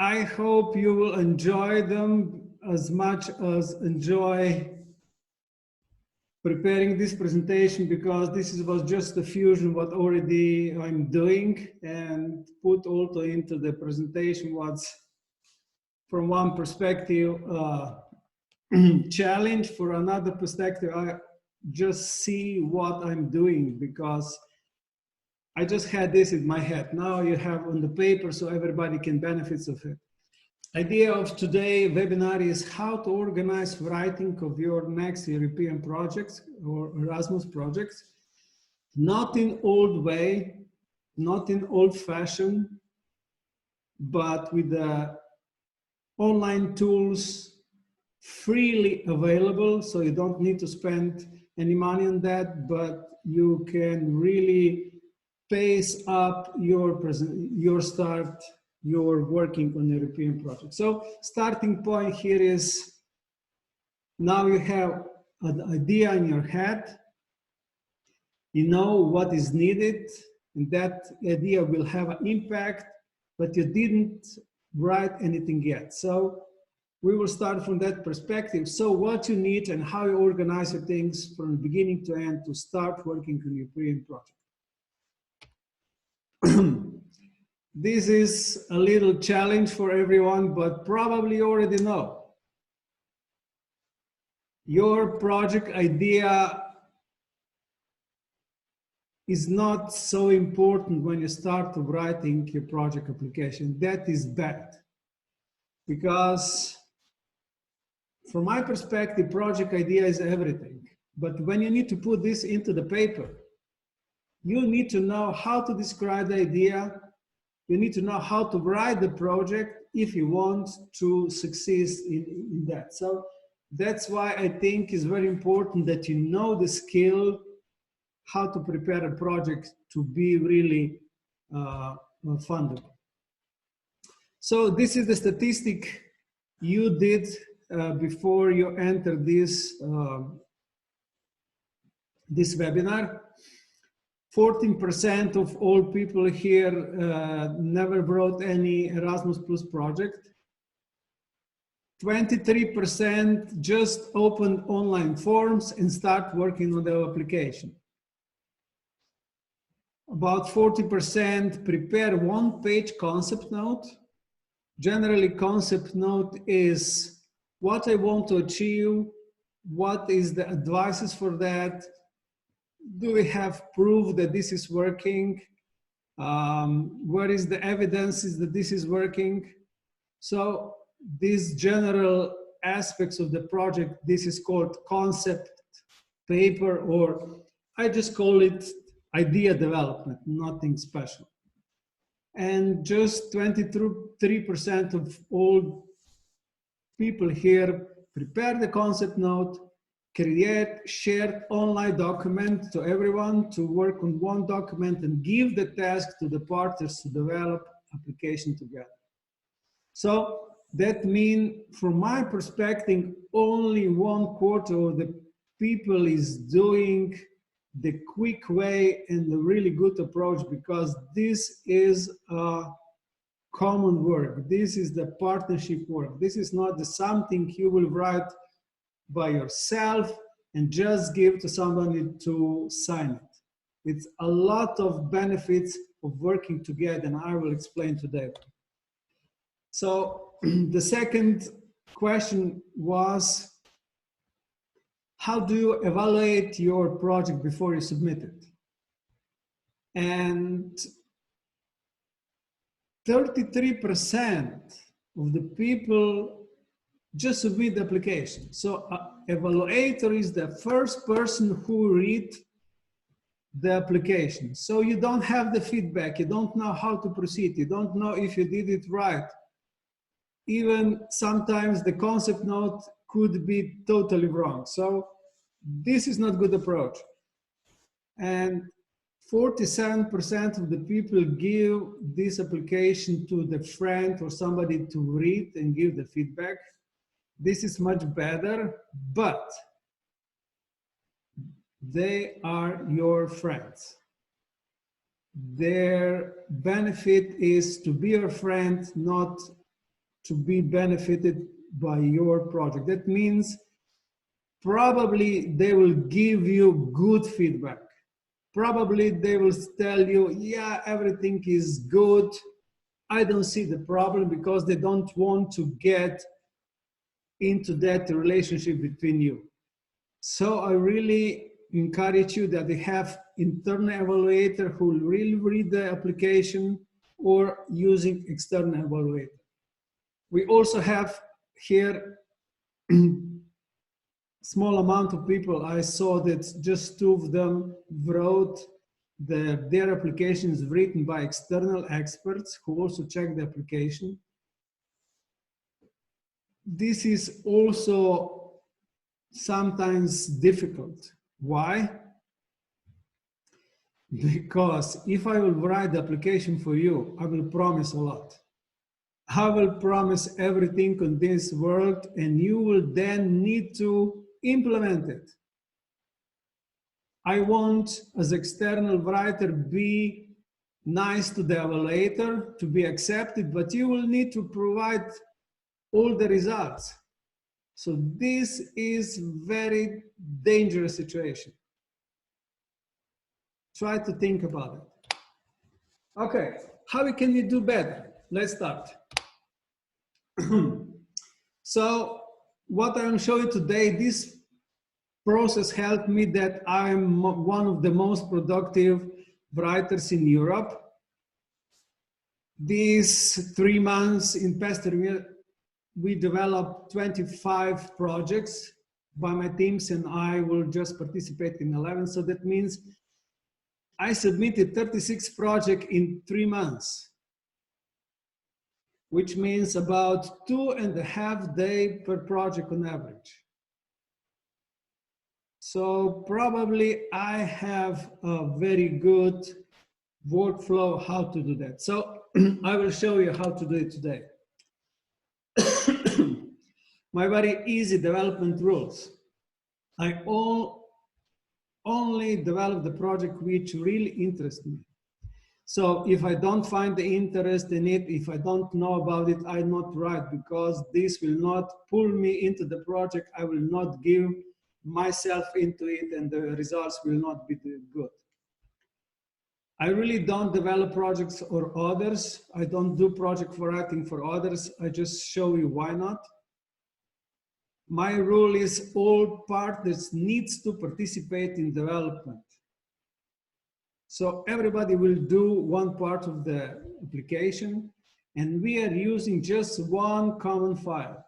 I hope you will enjoy them as much as enjoy preparing this presentation, because this was just a fusion what already I'm doing and put also into the presentation what's from one perspective challenge, for another perspective I just see what I'm doing, because I just had this in my head. Now you have on the paper so everybody can benefit of it. Idea of today webinar is how to organize writing of your next European projects or Erasmus projects, not in old way, not in old fashion, but with the online tools freely available. So you don't need to spend any money on that, but you can really pace up your start. You're working on European project. So starting point here is, now you have an idea in your head, you know what is needed, and that idea will have an impact, but you didn't write anything yet. So we will start from that perspective. So what you need and how you organize your things from beginning to end to start working on European project. This is a little challenge for everyone, but probably you already know. Your project idea is not so important when you start writing your project application. That is bad. Because from my perspective, project idea is everything. But when you need to put this into the paper, you need to know how to describe the idea. You need to know how to write the project if you want to succeed in that. So that's why I think it's very important that you know the skill, how to prepare a project to be really fundable. So this is the statistic you did before you entered this webinar. 14% of all people here never wrote any Erasmus Plus project. 23% just opened online forms and start working on their application. About 40% prepare one-page concept note. Generally, concept note is what I want to achieve, what is the advices for that, do we have proof that this is working, what is the evidences that this is working. So these general aspects of the project, this is called concept paper, or I just call it idea development, nothing special. And just 23% of all people here prepare the concept note, create shared online document to everyone to work on one document and give the task to the partners to develop application together. So that means, from my perspective, only 1/4 of the people is doing the quick way and the really good approach, because this is a common work. This is the partnership work. This is not the something you will write by yourself and just give to somebody to sign it. It's a lot of benefits of working together, and I will explain today. So the second question was, how do you evaluate your project before you submit it? And 33% of the people just submit the application. So evaluator is the first person who reads the application. So you don't have the feedback, you don't know how to proceed, you don't know if you did it right. Even sometimes the concept note could be totally wrong. So this is not a good approach. And 47% of the people give this application to the friend or somebody to read and give the feedback. This is much better, but they are your friends. Their benefit is to be your friend, not to be benefited by your project. That means probably they will give you good feedback. Probably they will tell you, yeah, everything is good. I don't see the problem, because they don't want to get into that relationship between you. So I really encourage you that they have internal evaluator who will really read the application, or using external evaluator. We also have here small amount of people. I saw that just 2 of them wrote their applications written by external experts who also check the application. This is also sometimes difficult. Why? Because if I will write the application for you, I will promise a lot. I will promise everything on this world, and you will then need to implement it. I want, as external writer, be nice to the evaluator, to be accepted, but you will need to provide all the results. So this is very dangerous situation. Try to think about it. Okay, how can you do better? Let's start. So what I'm showing today, this process helped me that I'm one of the most productive writers in Europe. These 3 months in past year, we developed 25 projects by my teams, and I will just participate in 11. So that means I submitted 36 projects in 3 months, which means about 2.5 days per project on average. So probably I have a very good workflow how to do that. So I will show you how to do it today. My very easy development rules. I only develop the project which really interests me. So if I don't find the interest in it, if I don't know about it, I not write, because this will not pull me into the project. I will not give myself into it, and the results will not be good. I really don't develop projects for others. I don't do project for writing for others. I just show you why not. My rule is all partners needs to participate in development. So everybody will do one part of the application, and we are using just one common file.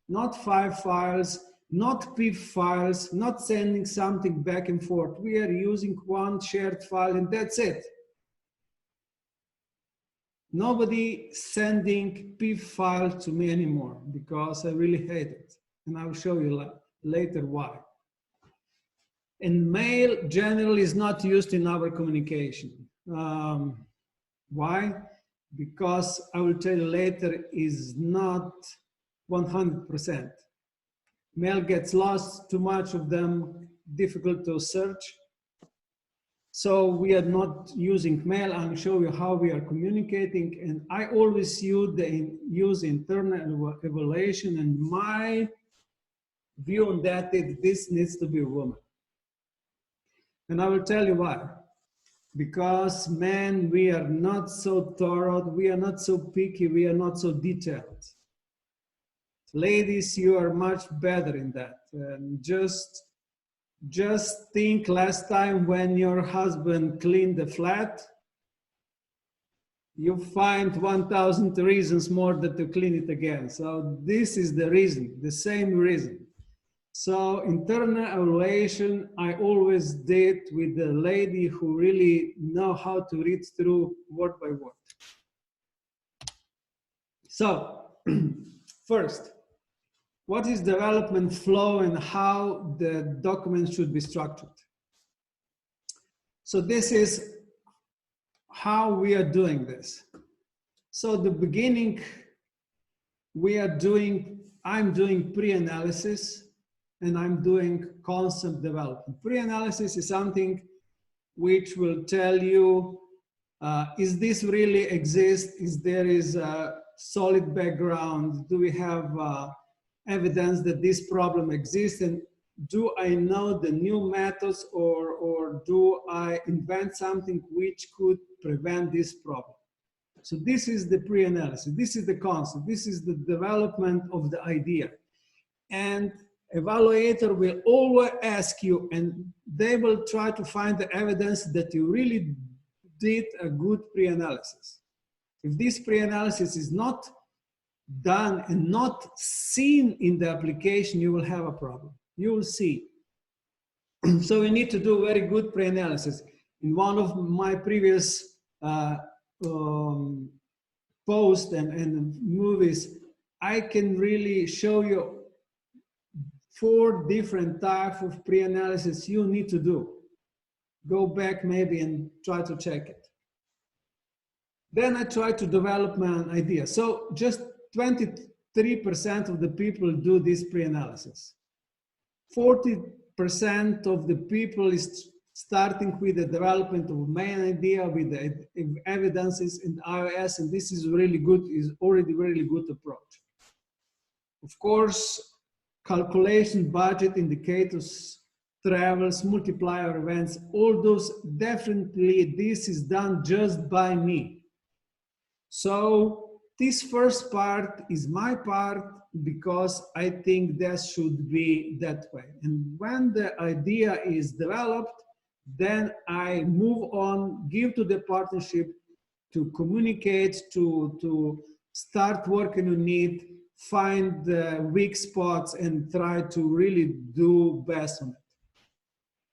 Not 5 files, not PIF files, not sending something back and forth. We are using one shared file, and that's it. Nobody sending PIF file to me anymore, because I really hate it. And I'll show you later why. And mail generally is not used in our communication. Why? Because I will tell you later, is not 100%. Mail gets lost, too much of them, difficult to search. So we are not using mail. I'll show you how we are communicating. And I always use internal evaluation, and my view on that is this needs to be a woman. And I will tell you why. Because men, we are not so thorough, we are not so picky, we are not so detailed. Ladies, you are much better in that. And just think last time when your husband cleaned the flat, you find 1,000 reasons more than to clean it again. So this is the reason, the same reason. So internal evaluation, I always did with the lady who really know how to read through word by word. So first, what is development flow and how the document should be structured? So this is how we are doing this. So the beginning, I'm doing pre-analysis, and I'm doing concept development. Pre-analysis is something which will tell you, is this really exist? Is there is solid background? Do we have evidence that this problem exists? And do I know the new methods, or do I invent something which could prevent this problem? So this is the pre-analysis. This is the concept. This is the development of the idea. And evaluator will always ask you, and they will try to find the evidence that you really did a good pre-analysis. If this pre-analysis is not done and not seen in the application, you will have a problem. You will see. So we need to do very good pre-analysis. In one of my previous posts and movies, I can really show you 4 different types of pre-analysis you need to do. Go back maybe and try to check it. Then I try to develop my idea. So just 23% of the people do this pre-analysis. 40% of the people is starting with the development of main idea with the evidences in iOS, and this is really good, is already really good approach. Of course, calculation, budget, indicators, travels, multiplier events, all those, definitely this is done just by me. So this first part is my part because I think that should be that way. And when the idea is developed, then I move on, give to the partnership to communicate, to start working on it, find the weak spots and try to really do best on it.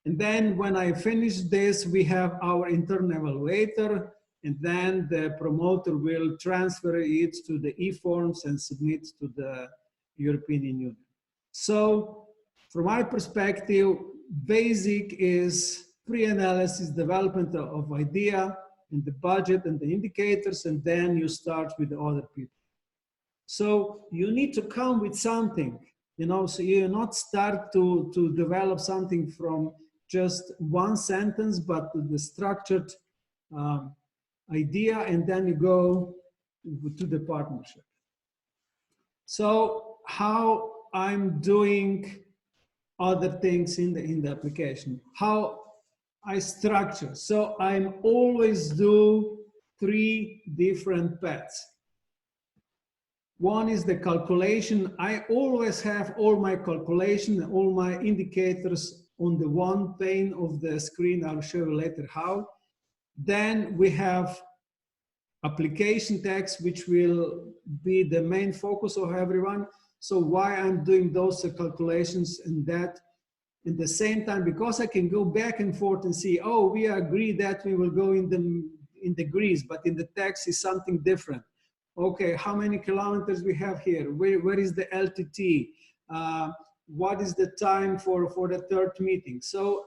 And then when I finish this, we have our internal evaluator, and then the promoter will transfer it to the e-forms and submit to the European Union. So from my perspective, basic is pre-analysis, development of idea, and the budget and the indicators, and then you start with the other people. So you need to come with something, you know, so you not start to develop something from just one sentence, but the structured idea, and then you go to the partnership. So how I'm doing other things in the application, how I structure. So I'm always do 3 different paths. One is the calculation. I always have all my calculation, all my indicators on the one pane of the screen. I'll show you later how. Then we have application text, which will be the main focus of everyone. So why I'm doing those calculations and that at the same time, because I can go back and forth and see, oh, we agree that we will go in degrees, but in the text is something different. Okay, how many kilometers we have here? Where is the LTT? What is the time for the 3rd meeting? So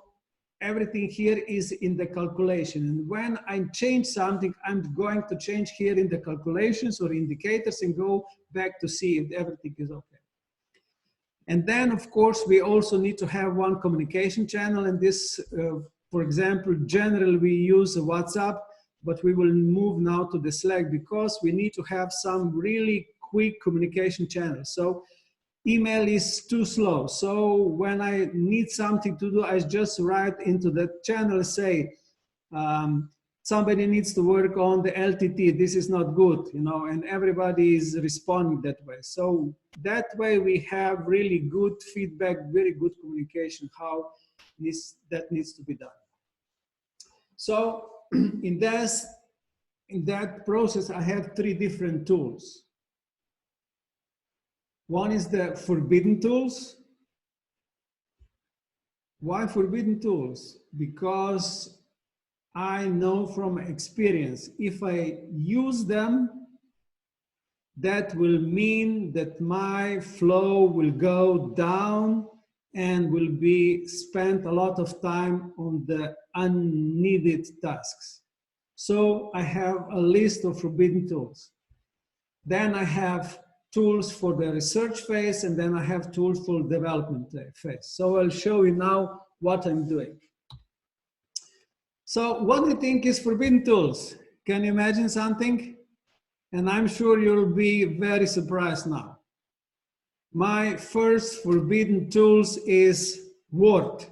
everything here is in the calculation. And when I change something, I'm going to change here in the calculations or indicators and go back to see if everything is okay. And then, of course, we also need to have one communication channel. And this, for example, generally we use WhatsApp, but we will move now to the Slack because we need to have some really quick communication channels. So email is too slow. So when I need something to do, I just write into the channel, say, somebody needs to work on the LTT. This is not good, you know, and everybody is responding that way. So that way we have really good feedback, very good communication, how that needs to be done. So in that process, I have 3 different tools. One is the forbidden tools. Why forbidden tools? Because I know from experience, if I use them, that will mean that my flow will go down and will be spent a lot of time on the unneeded tasks. So I have a list of forbidden tools. Then I have tools for the research phase, and then I have tools for development phase. So I'll show you now what I'm doing. So what do you think is forbidden tools? Can you imagine something? And I'm sure you'll be very surprised now. My first forbidden tools is Word.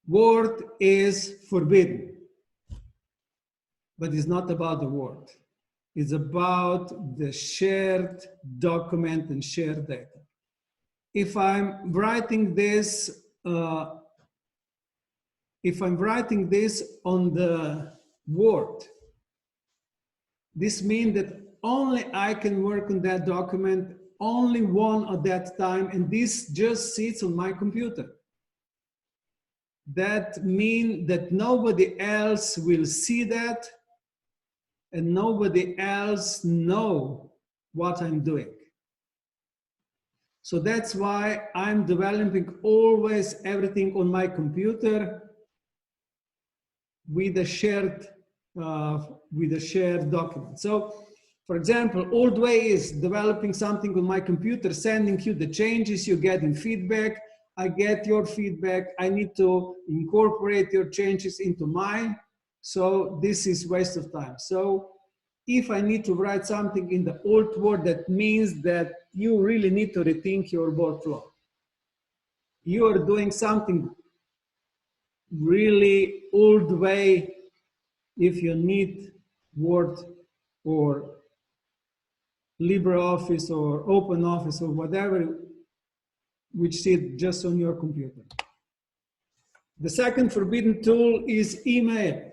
Word is forbidden, but it's not about the Word. It's about the shared document and shared data. If I'm writing this, on the Word, this means that only I can work on that document, only one at that time, and this just sits on my computer. That means that nobody else will see that, and nobody else know what I'm doing. So that's why I'm developing always everything on my computer with a shared document. So, for example, old way is developing something on my computer, sending you the changes, you getting feedback, I get your feedback, I need to incorporate your changes into mine. So this is waste of time. So if I need to write something in the old Word, that means that you really need to rethink your workflow. You are doing something really old way if you need Word or LibreOffice or OpenOffice or whatever, which sit just on your computer. The second forbidden tool is email.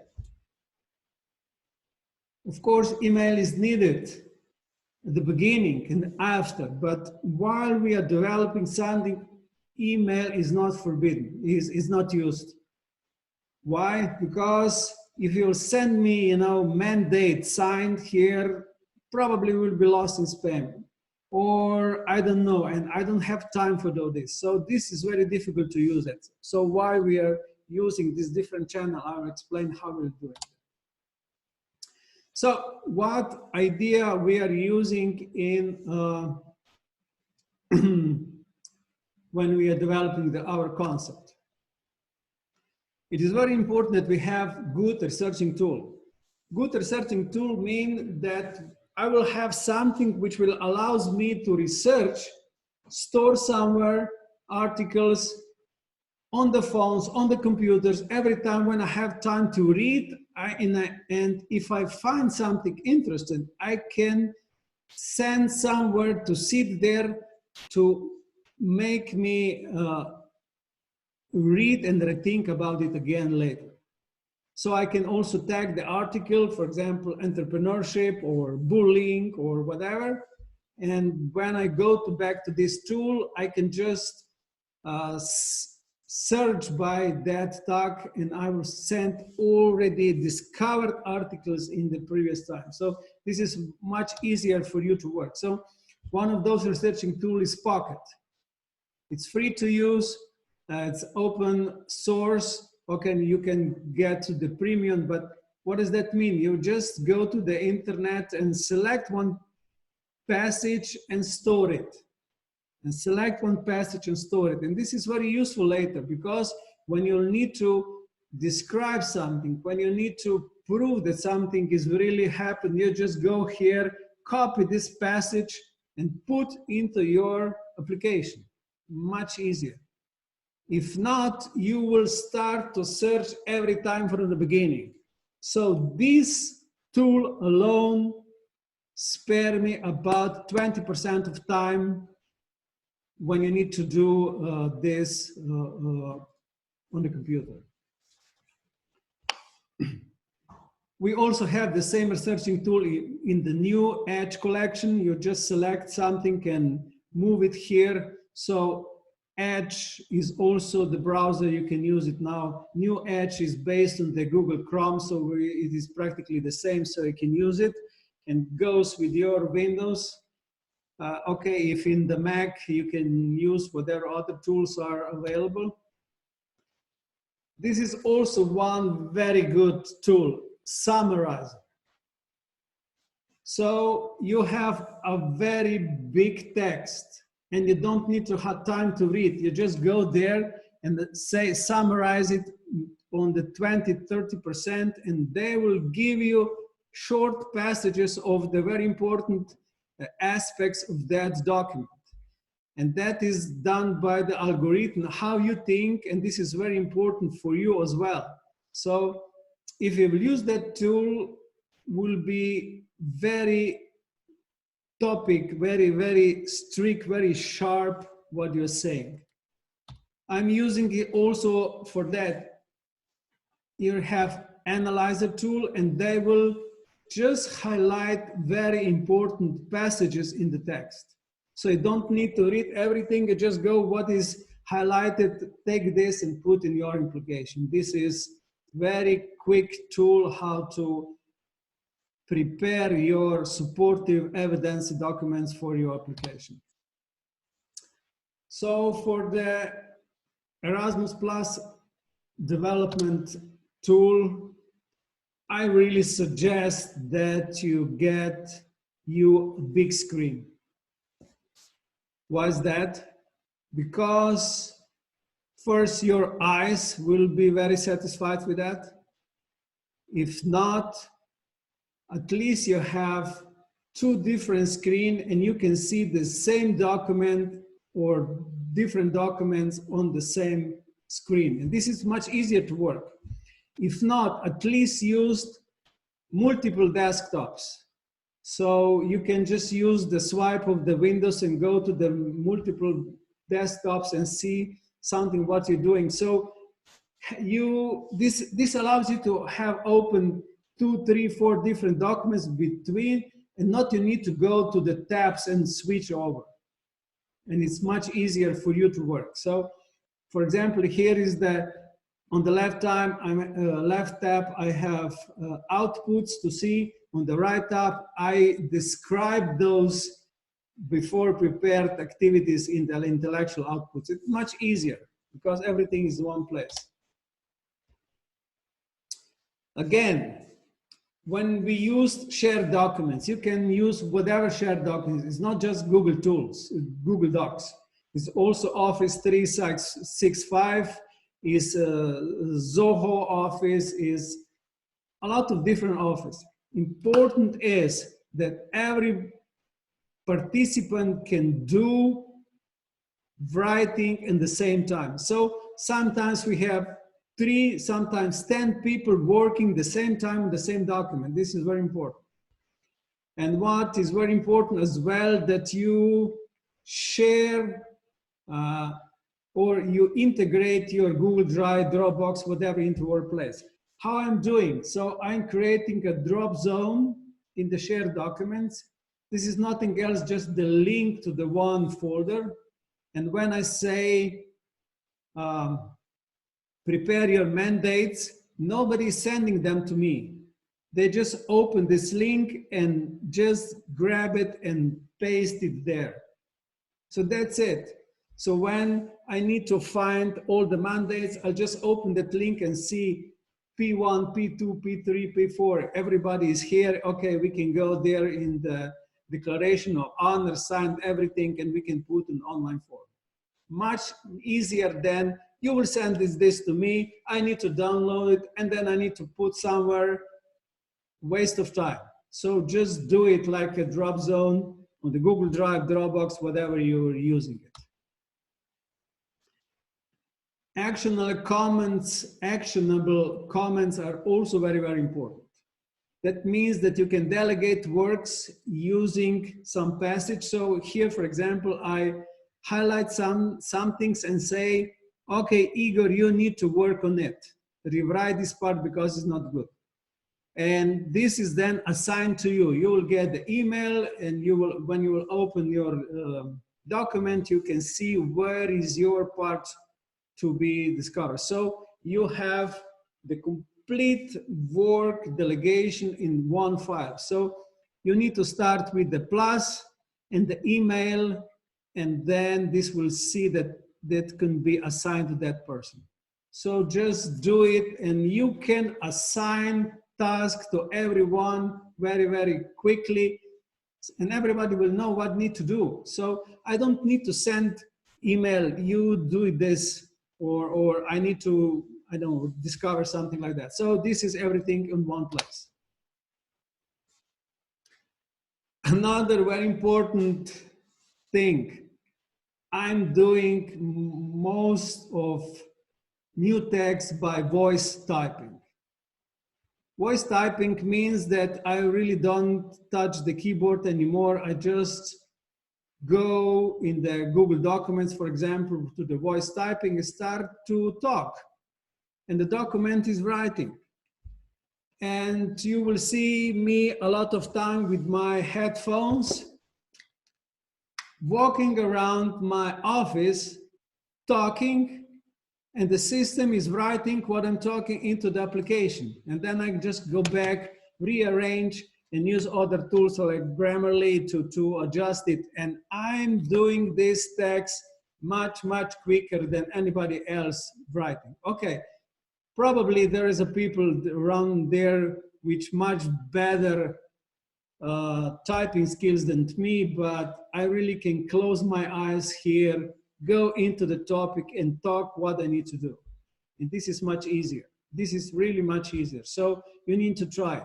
Of course, email is needed at the beginning and after, but while we are developing something, email is not forbidden, is not used. Why? Because if you'll send me, mandate signed here, probably will be lost in spam. Or I don't know, and I don't have time for all this. So this is very difficult to use it. So why we are using this different channel, I'll explain how we'll do it. So what idea we are using in when we are developing our concept? It is very important that we have good researching tool. Good researching tool means that I will have something which will allows me to research, store somewhere articles on the phones, on the computers, every time when I have time to read, and if I find something interesting, I can send somewhere to sit there to make me read and rethink about it again later. So I can also tag the article, for example, entrepreneurship or bullying or whatever. And when I go back to this tool, I can just search by that tag, and I will send already discovered articles in the previous time. So this is much easier for you to work. So one of those researching tools is Pocket. It's free to use. It's open source. Okay, you can get to the premium, but what does that mean? You just go to the internet and select one passage and store it. And select one passage and store it. And this is very useful later, because when you'll need to describe something, when you need to prove that something is really happened, you just go here, copy this passage and put into your application. Much easier. If not, you will start to search every time from the beginning. So this tool alone spare me about 20% of time when you need to do this on the computer. We also have the same researching tool in the new Edge collection. You just select something and move it here. So Edge is also the browser, you can use it now. New Edge is based on the Google Chrome, so it is practically the same, so you can use it, and goes with your Windows. Okay, if in the Mac, you can use whatever other tools are available. This is also one very good tool, Summarizer. So you have a very big text and you don't need to have time to read. You just go there and say, summarize it on the 20–30%, and they will give you short passages of the very important aspects of that document. And that is done by the algorithm, how you think, and this is very important for you as well. So if you will use that tool, will be very topic, very, very strict, very sharp what you're saying. I'm using it also for that. You have analyzer tool and they will just highlight very important passages in the text. So you don't need to read everything, you just go what is highlighted, take this and put in your application. This is very quick tool how to prepare your supportive evidence documents for your application. So for the Erasmus Plus development tool, I really suggest that you get a big screen. Why is that? Because first, your eyes will be very satisfied with that. If not, at least you have two different screens and you can see the same document or different documents on the same screen. And this is much easier to work. If not, at least use multiple desktops. So you can just use the swipe of the windows and go to the multiple desktops and see something what you're doing. So this allows you to have open 2, 3, 4 different documents between, and not you need to go to the tabs and switch over. And it's much easier for you to work. So for example, here is on the left tab, I have outputs to see. On the right tab, I describe those before prepared activities in the intellectual outputs. It's much easier because everything is in one place. Again, when we use shared documents, you can use whatever shared documents. It's not just Google Tools, Google Docs. It's also Office 365, is Zoho Office, is a lot of different Office. Important is that every participant can do writing in the same time. So sometimes we have 3, sometimes 10 people working the same time on the same document. This is very important. And what is very important as well, that you share or you integrate your Google Drive, Dropbox, whatever into WordPress. How I'm doing? So I'm creating a drop zone in the shared documents. This is nothing else, just the link to the one folder. And when I say prepare your mandates, nobody's sending them to me. They just open this link and just grab it and paste it there. So that's it. So when I need to find all the mandates, I'll just open that link and see P1, P2, P3, P4. Everybody is here. Okay, we can go there in the declaration of honor, signed everything, and we can put an online form. Much easier than you will send this to me. I need to download it, and then I need to put somewhere. Waste of time. So just do it like a drop zone on the Google Drive, Dropbox, whatever you're using it. Actionable comments are also very, very important. That means that you can delegate works using some passage. So here, for example, I highlight some things and say, okay, Igor, you need to work on it. Rewrite this part because it's not good. And this is then assigned to you. You will get the email, and when you will open your document, you can see where is your part to be discovered. So you have the complete work delegation in one file. So you need to start with the plus and the email, and then this will see that can be assigned to that person. So just do it, and you can assign tasks to everyone very, very quickly, and everybody will know what need to do. So I don't need to send email, you do this, or I need to, I don't know, discover something like that. So this is everything in one place. Another very important thing, I'm doing most of new text by voice typing. Voice typing means that I really don't touch the keyboard anymore. I just go in the Google Documents, for example, to the voice typing and start to talk. And the document is writing. And you will see me a lot of time with my headphones, walking around my office, talking, and the system is writing what I'm talking into the application. And then I just go back, rearrange, and use other tools like Grammarly to adjust it. And I'm doing this text much, much quicker than anybody else writing. Okay, probably there is a people around there which much better typing skills than me, but I really can close my eyes here, go into the topic and talk what I need to do. And this is much easier. This is really much easier. So you need to try it.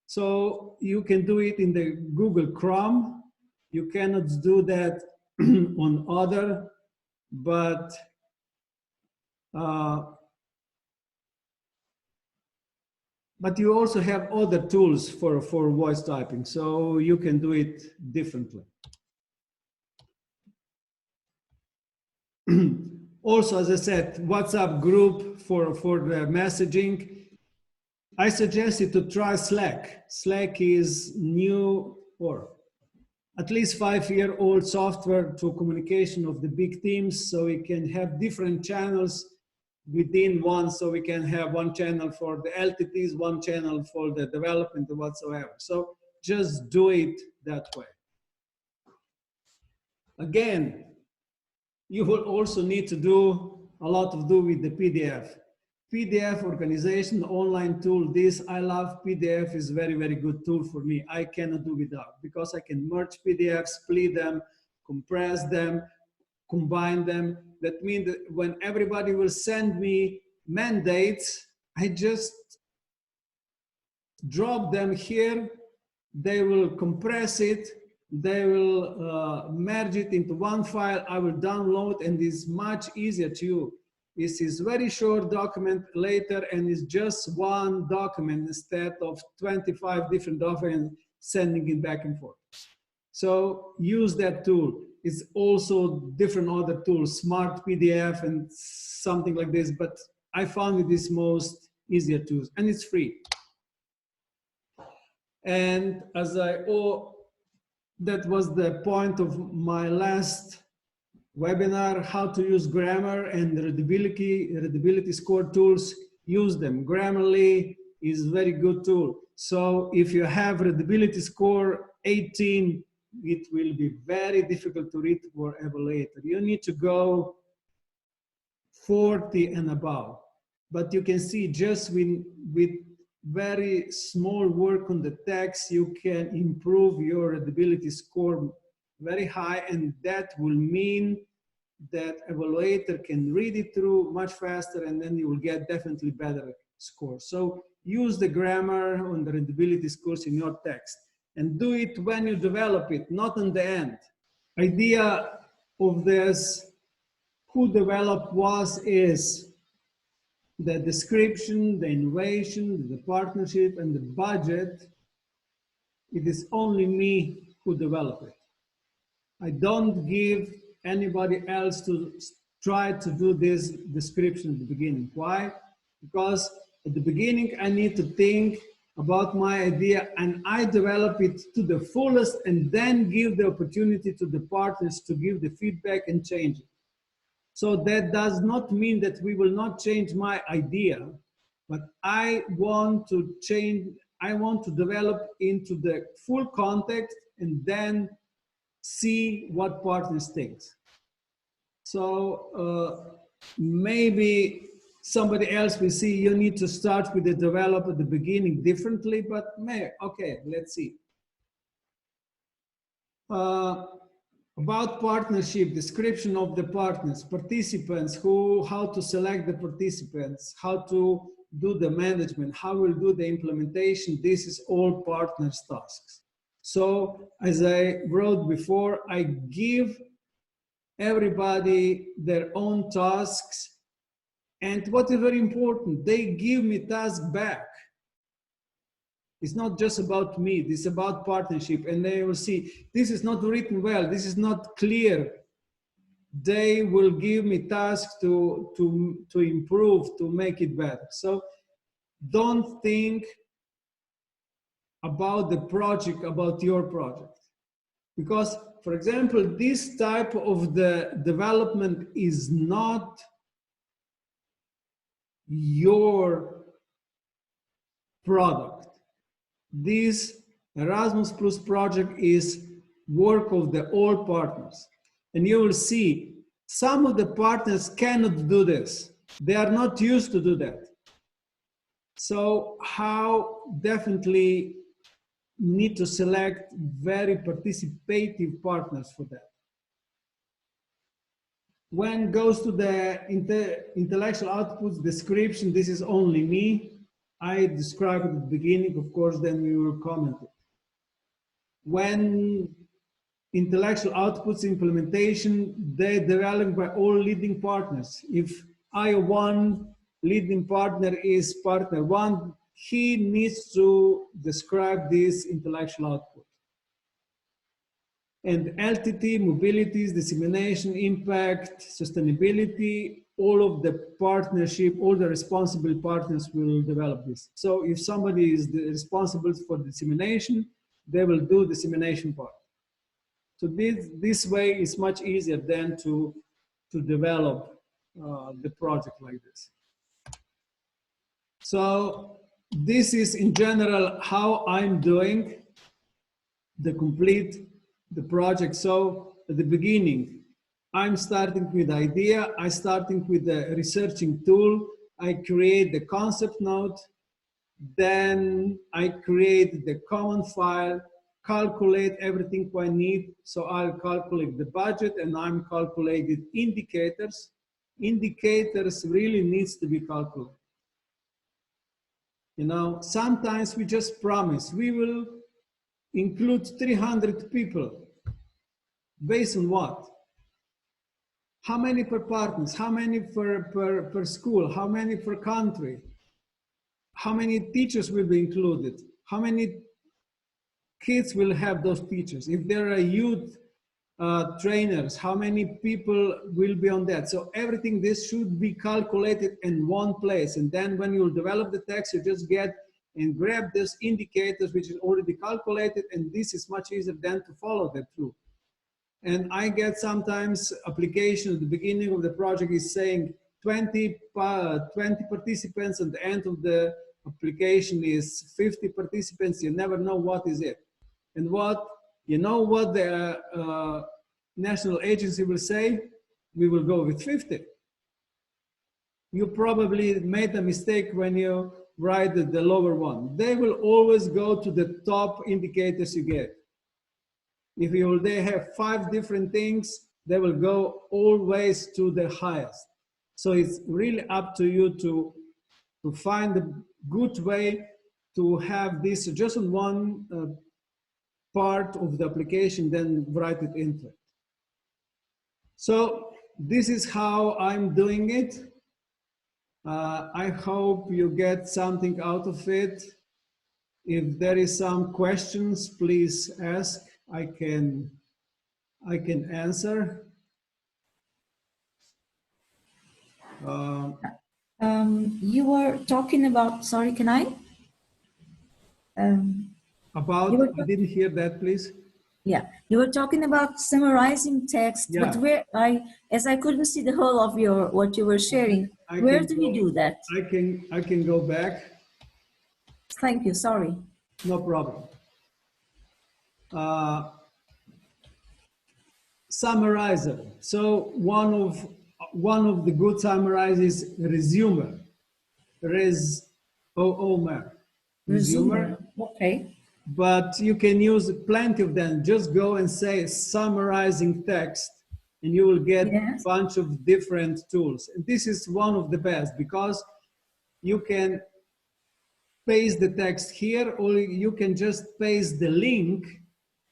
So you can do it in the Google Chrome. You cannot do that on other, but you also have other tools for voice typing, so you can do it differently. Also, as I said, WhatsApp group for the messaging. I suggest you to try Slack. Slack is new, or at least 5-year-old software to communication of the big teams, so we can have different channels within one, so we can have one channel for the LTTs, one channel for the development or whatsoever. So just do it that way. Again, you will also need to do a lot of with the PDF. PDF organization, online tool, this, I love PDF, is very, very good tool for me. I cannot do without, because I can merge PDFs, split them, compress them, combine them. That means that when everybody will send me mandates, I just drop them here. They will compress it. They will merge it into one file. I will download, and it's much easier to use. This is very short document later, and it's just one document instead of 25 different documents, sending it back and forth. So use that tool. It's also different other tools, Smart PDF and something like this, but I found it is most easier to use, and it's free. And as that was the point of my last webinar, how to use grammar and readability score tools. Use them. Grammarly is a very good tool. So if you have readability score 18, it will be very difficult to read for evaluator. You need to go 40 and above. But you can see just with very small work on the text, you can improve your readability score very high, and that will mean that evaluator can read it through much faster, and then you will get definitely better scores. So use the grammar and the readability scores in your text, and do it when you develop it, not in the end. Idea of this who developed is the description, the innovation, the partnership, and the budget. It is only me who developed it. I don't give anybody else to try to do this description at the beginning. Why? Because at the beginning I need to think about my idea, and I develop it to the fullest, and then give the opportunity to the partners to give the feedback and change it. So that does not mean that we will not change my idea, but I want to change, I want to develop into the full context and then see what partners think. So maybe somebody else will see you need to start with the develop at the beginning differently, but okay, let's see. About partnership, description of the partners, participants, how to select the participants, how to do the management, how we'll do the implementation. This is all partners' tasks. So as I wrote before, I give everybody their own tasks. And what is very important, they give me tasks back. It's not just about me, it's about partnership. And they will see, this is not written well, this is not clear. They will give me tasks to improve, to make it better. So don't think about the project, about your project. Because, for example, this type of the development is not your product. This Erasmus Plus project is work of the all partners. And you will see some of the partners cannot do this. They are not used to do that. So how definitely need to select very participative partners for that. When it goes to the intellectual outputs description, this is only me. I describe it at the beginning, of course, then we will comment it. When intellectual outputs implementation, they're developed by all leading partners. If IO1 leading partner is partner one, he needs to describe this intellectual output. And LTT, mobilities, dissemination, impact, sustainability, all of the partnership, all the responsible partners will develop this. So if somebody is responsible for dissemination, they will do dissemination part. So this way is much easier than to develop the project like this. So this is in general how I'm doing the project. So at the beginning, I'm starting with the idea, I'm starting with the researching tool, I create the concept note, then I create the common file, calculate everything I need. So I'll calculate the budget and I'm calculating indicators. Indicators really needs to be calculated. You know, sometimes we just promise we will include 300 people. Based on what? How many per partners? How many per school? How many per country? How many teachers will be included? How many kids will have those teachers? If there are youth trainers, how many people will be on that? So everything this should be calculated in one place. And then when you develop the text, you just get and grab these indicators, which is already calculated. And this is much easier than to follow that through. And I get sometimes application at the beginning of the project is saying 20 participants, and the end of the application is 50 participants. You never know what is it. And what, you know what the national agency will say? We will go with 50. You probably made a mistake when you write the lower one. They will always go to the top indicators you get. If they have 5 different things, they will go always to the highest. So it's really up to you to find a good way to have this just on one part of the application, then write it into it. So this is how I'm doing it. I hope you get something out of it. If there is some questions, please ask. I can answer. You were talking about, sorry, can I? I didn't hear that, please. Yeah, you were talking about summarizing text, yeah. But where as I couldn't see the whole of what you were sharing, where do you do that? I can go back. Thank you, sorry. No problem. Summarizer. So one of the good summarizers is resumer. Resumer. Okay. But you can use plenty of them. Just go and say summarizing text, and you will get a bunch of different tools. And this is one of the best because you can paste the text here, or you can just paste the link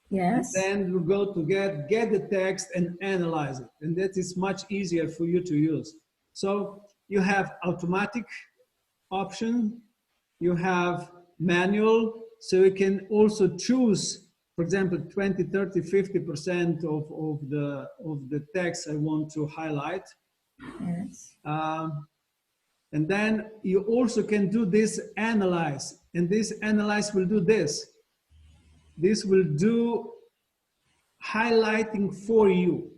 Yes. Then you go to get the text and analyze it. And that is much easier for you to use. So you have automatic option, you have manual, so you can also choose, for example, 20, 30, 50% of the text I want to highlight. Yes. And then you also can do this analyze, and this analyze will do this. This will do highlighting for you.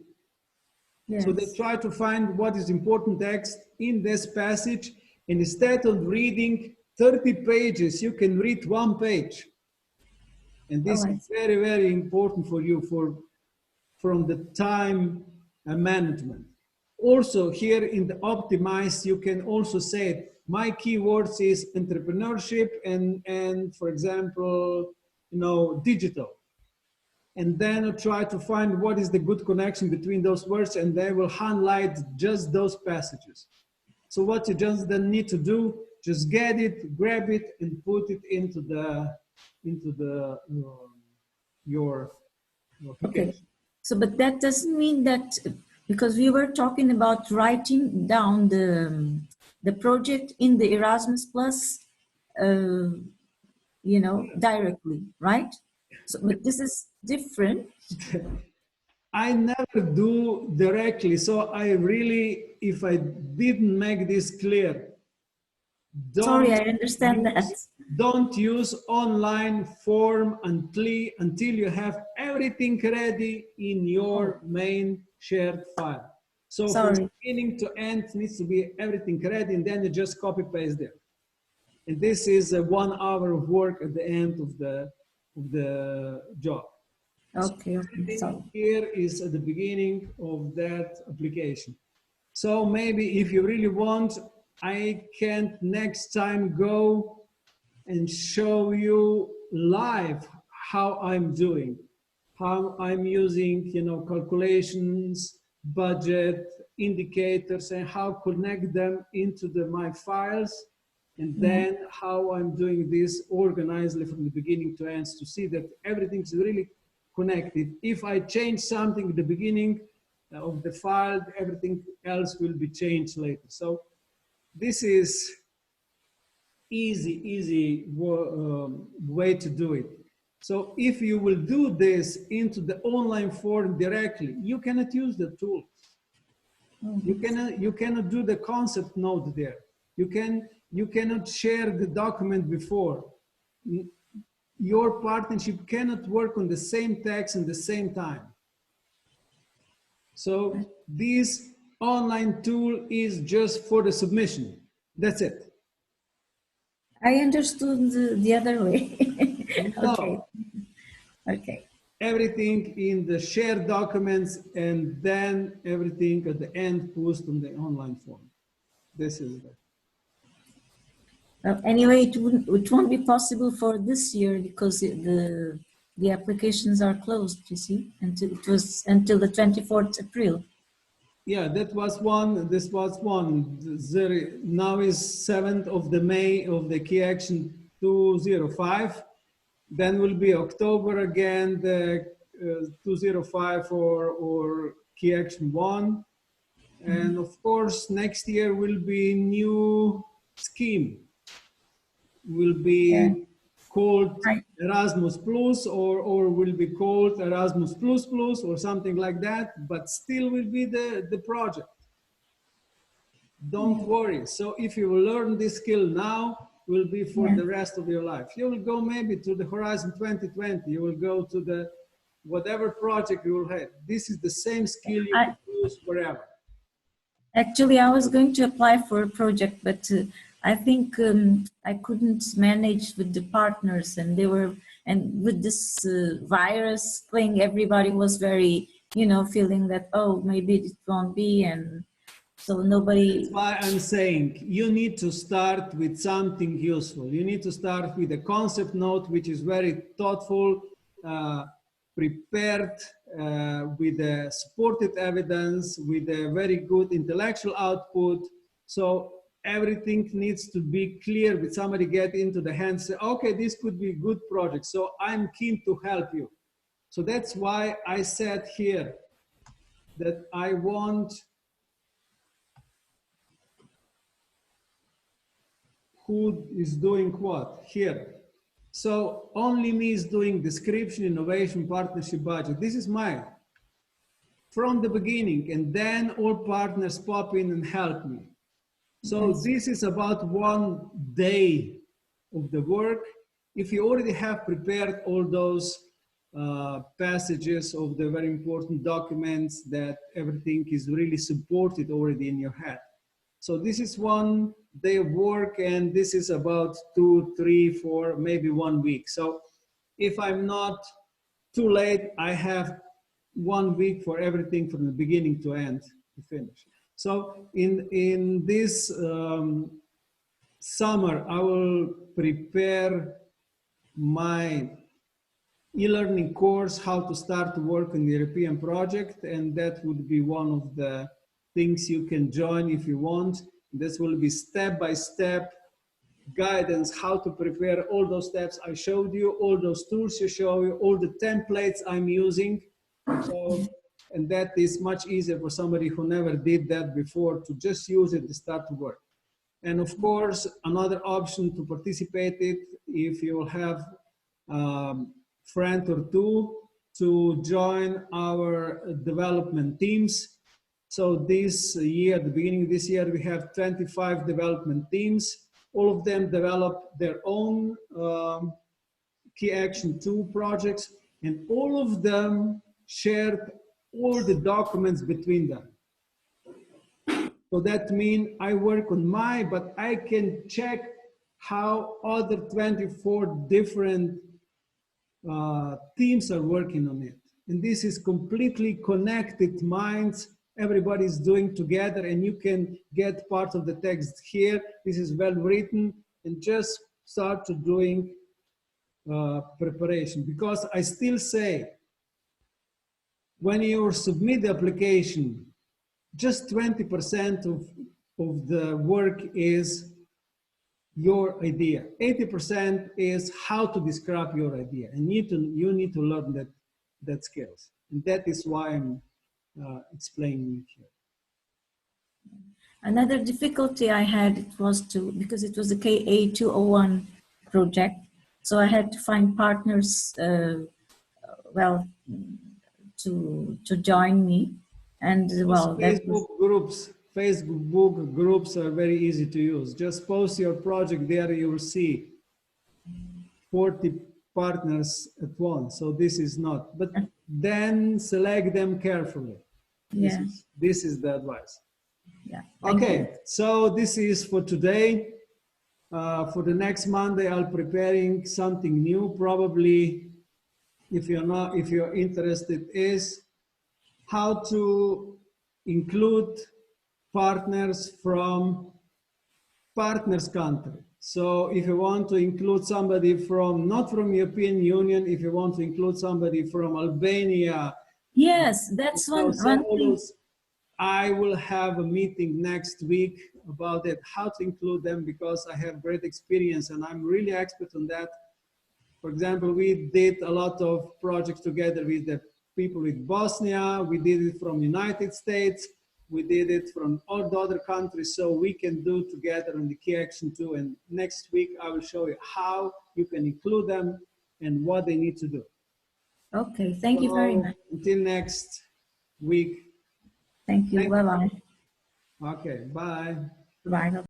Yes. So they try to find what is important text in this passage, and instead of reading 30 pages, you can read 1 page. And this is very, very important for you from the time management. Also here in the optimize, you can also say, my keywords is entrepreneurship and for example, digital. And then try to find what is the good connection between those words, and they will highlight just those passages. So what you just then need to do, just get it, grab it, and put it into your application. Okay. So, but that doesn't mean that, because we were talking about writing down the project in the Erasmus Plus, directly, right? So, but this is different. I never do directly, so I really, if I didn't make this clear, Sorry, I understand that. Don't use online form until you have everything ready in your main shared file. So from beginning to end needs to be everything ready, and then you just copy paste there. And this is a 1 hour of work at the end of the job. Okay. So here is at the beginning of that application. So maybe if you really want, I can next time go and show you live how I'm doing, how I'm using, calculations, budget, indicators, and how connect them into my files. And then how I'm doing this organizedly from the beginning to end to see that everything's really connected. If I change something at the beginning of the file, everything else will be changed later. So this is easy way to do it. So if you will do this into the online form directly, you cannot use the tool. You cannot do the concept note there. You cannot share the document before. Your partnership cannot work on the same text at the same time. So this online tool is just for the submission. That's it. I understood the other way. No. Okay. Everything in the shared documents, and then everything at the end post on the online form. This is it. Anyway, it won't be possible for this year because the applications are closed, you see, it was until the 24th April. Yeah, that was one. This was one. Now is 7th of the May of the key action 205. Then will be October again, the 205 or key action 1. And of course, next year will be new scheme. Will be called Erasmus Plus or will be called Erasmus Plus Plus or something like that, but still will be the project. Don't worry. So if you will learn this skill now, will be for the rest of your life. You will go maybe to the Horizon 2020. You will go to the whatever project you will have. This is the same skill you can use forever. Actually, I was going to apply for a project, but I think I couldn't manage with the partners, and with this virus thing, everybody was very, feeling that, oh, maybe it won't be, and so nobody. That's why I'm saying you need to start with something useful. You need to start with a concept note, which is very thoughtful, prepared, with a supported evidence, with a very good intellectual output. So everything needs to be clear with somebody get into the hands, say, okay, this could be a good project. So I'm keen to help you. So that's why I said here that I want who is doing what here. So only me is doing description, innovation, partnership, budget. This is mine from the beginning, and then all partners pop in and help me. So Yes. this is about 1 day of the work. If you already have prepared all those passages of the very important documents, that everything is really supported already in your head. So this is 1 day of work, and this is about 2, 3, 4, maybe 1 week. So if I'm not too late, I have 1 week for everything from the beginning to end to finish. So in this summer, I will prepare my e-learning course, how to start to work on the European project, and that would be one of the things you can join if you want. This will be step-by-step guidance, how to prepare all those steps I showed you, all those tools you show you, all the templates I'm using. So, and that is much easier for somebody who never did that before to just use it to start to work. And of course, another option to participate it, if you will have friend or two to join our development teams. So this year, at the beginning of this year, we have 25 development teams. All of them develop their own Key Action 2 projects, and all of them shared all the documents between them. So that means I work on mine, but I can check how other 24 different teams are working on it. And this is completely connected minds. Everybody's doing together, and you can get part of the text here. This is well written, and just start to doing preparation. Because I still say, when you submit the application, just 20% of the work is your idea. 80% is how to describe your idea, and you need to learn that skills. And that is why I'm explaining it here. Another difficulty I had was because it was a KA 201 project, so I had to find partners, to join me, and Facebook groups are very easy to use. Just post your project there, you will see 40 partners at once. So this is not, but then select them carefully. Yeah. This is the advice. Yeah. Okay, so this is for today. For the next Monday, I'll preparing something new. Probably, if you're interested, is how to include partners from partners country. So if you want to include somebody not from European Union, if you want to include somebody from Albania. Yes, that's one thing. I will have a meeting next week about it, how to include them, because I have great experience and I'm really expert on that. For example, we did a lot of projects together with the people with Bosnia. We did it from United States. We did it from all the other countries, so we can do together on the Key Action 2. And next week, I will show you how you can include them and what they need to do. Okay, thank you very much. Until next week. Thank you. Bye-bye. Okay, bye. Bye.